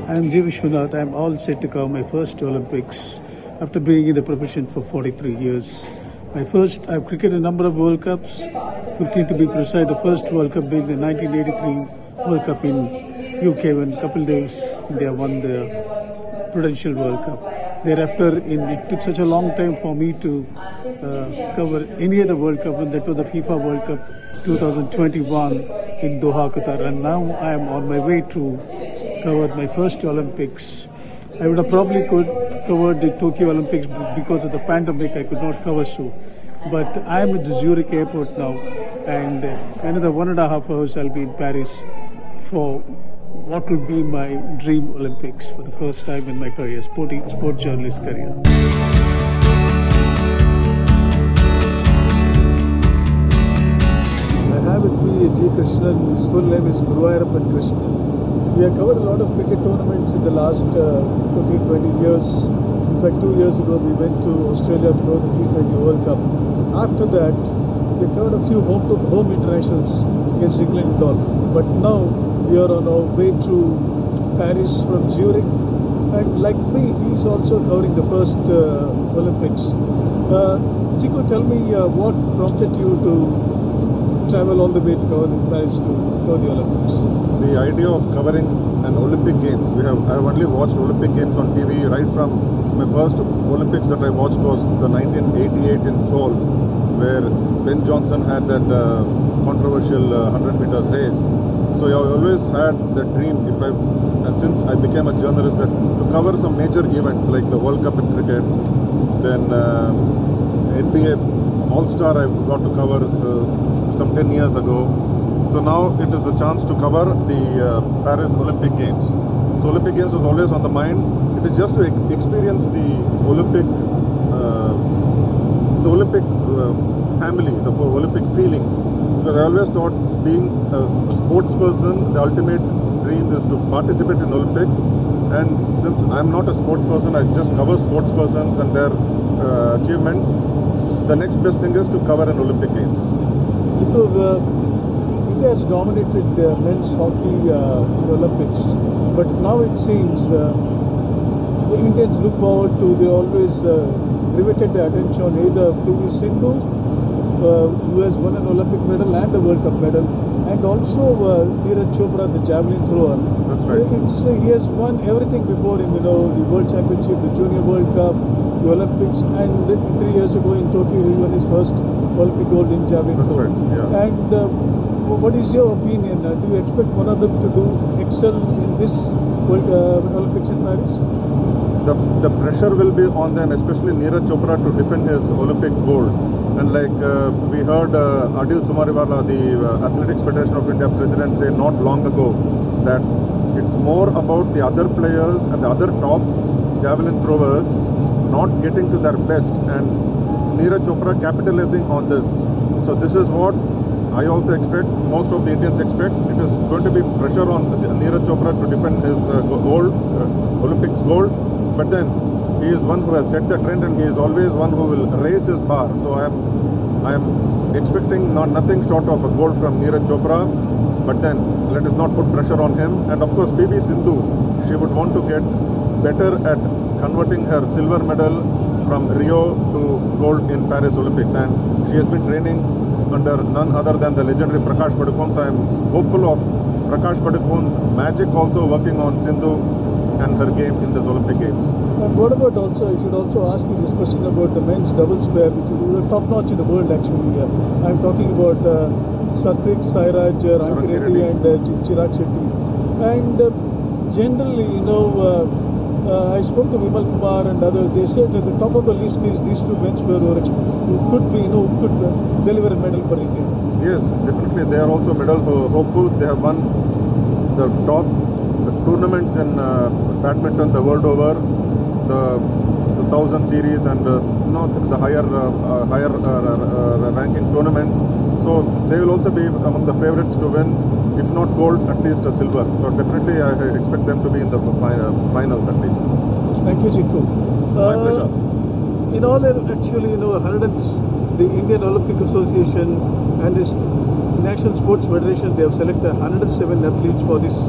I'm Vishwanath. I'm all set to cover my first Olympics after being in the profession for 43 years. I've cricketed a number of World Cups, 15 to be precise. The first World Cup being the 1983 World Cup in UK when Kapil Dev's India won the Prudential World Cup. Thereafter, it took such a long time for me to cover any other World Cup, and that was the FIFA World Cup 2021 in Doha, Qatar. And now I am on my way to cover my first Olympics. I would have probably covered the Tokyo Olympics because of the pandemic. I could not cover so. But I am at the Zurich airport now, and another 1.5 hours I'll be in Paris for what will be my dream Olympics for the first time in my career, sport journalist career. I have with me G. Krishnan. His full name is Guruvayurappan Krishnan. We have covered a lot of cricket tournaments in the last 15-20 years. In fact, 2 years ago we went to Australia to cover the T20 World Cup. After that, we covered a few home internationals against England and all. But now we are on our way to Paris from Zurich. And like me, he's also covering the first Olympics. Chico, tell me what prompted you to travel all the way to cover Paris to cover the Olympics? The idea of covering an Olympic Games. I have only watched Olympic Games on TV right from my first Olympics that I watched was the 1988 in Seoul, where Ben Johnson had that controversial 100 meters race. So I always had that dream, and since I became a journalist, that to cover some major events like the World Cup in cricket, then NBA All-Star I got to cover some 10 years ago. So now it is the chance to cover the Paris Olympic Games. So Olympic Games was always on the mind. It is just to experience the Olympic family, the Olympic feeling. Because I always thought being a sports person, the ultimate dream is to participate in Olympics. And since I'm not a sports person, I just cover sports persons and their achievements. The next best thing is to cover an Olympic Games. Chico, India has dominated men's hockey Olympics, but now it seems the Indians look forward to, they always riveted their attention on either PV Sindhu, who has won an Olympic medal and a World Cup medal, and also Neeraj Chopra, the javelin thrower. That's right. He has won everything before him, the World Championship, the Junior World Cup, the Olympics, and 3 years ago in Tokyo he won his first Olympic gold in javelin throw. Right, yeah. And what is your opinion? Do you expect one of them to excel in this Olympics in Paris? The pressure will be on them, especially Neeraj Chopra, to defend his Olympic gold. And like we heard Adil Sumariwala, the Athletics Federation of India president, say not long ago that it's more about the other players and the other top javelin throwers not getting to their best, and Neeraj Chopra capitalizing on this. So this is what I also expect, most of the Indians expect. It is going to be pressure on Neeraj Chopra to defend his Olympics gold, but then he is one who has set the trend and he is always one who will raise his bar. So I am expecting nothing short of a gold from Neeraj Chopra, but then let us not put pressure on him. And of course PV Sindhu, she would want to get better at converting her silver medal from Rio to gold in Paris Olympics, and she has been training under none other than the legendary Prakash Padukone. So I am hopeful of Prakash Padukone's magic also working on Sindhu and her game in this Olympic Games. And what about also, I should also ask you this question about the men's doubles pair, which is top notch in the world actually. I'm talking about Satvik Sairaj, Ranki Reddy and Chirag Shetty. And generally, I spoke to Vimal Kumar and others. They said at the top of the list is these two men's players who could be, could deliver a medal for India. Yes, definitely. They are also medal hopefuls. They have won the top tournaments in badminton the world over, the 1000 series and the higher ranking tournaments. So they will also be among the favorites to win, if not gold, at least a silver. So definitely I expect them to be in the finals at least. Thank you, Chiku. My pleasure. In all, actually, the Indian Olympic Association and its International Sports Federation, they have selected 107 athletes for this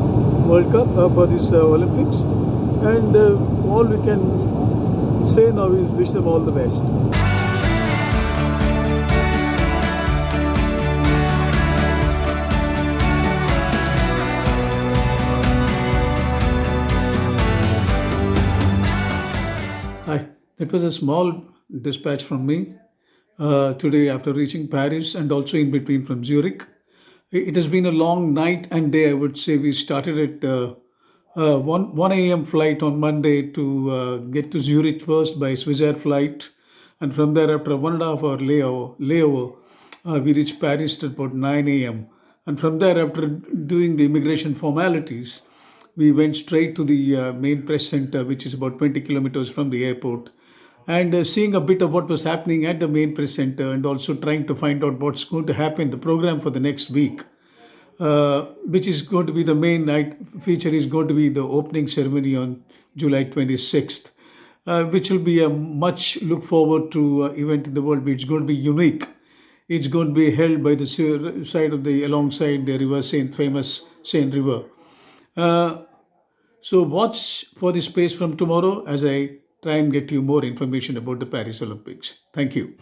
World Cup, for this Olympics. And all we can say now is wish them all the best. Hi, that was a small dispatch from me today after reaching Paris and also in between from Zurich. It has been a long night and day, I would say. We started at 1 a.m. flight on Monday to get to Zurich first by Swissair flight. And from there, after a 1.5 hour layover, we reached Paris at about 9 a.m. And from there, after doing the immigration formalities, we went straight to the main press center, which is about 20 kilometers from the airport, and seeing a bit of what was happening at the main press center and also trying to find out what's going to happen, the program for the next week, which is going to be the main night feature, is going to be the opening ceremony on July 26th, which will be a much look forward to event in the world. It's going to be unique. It's going to be held by the side of the alongside the river Saint, famous Seine River. So watch for the space from tomorrow as I try and get you more information about the Paris Olympics. Thank you.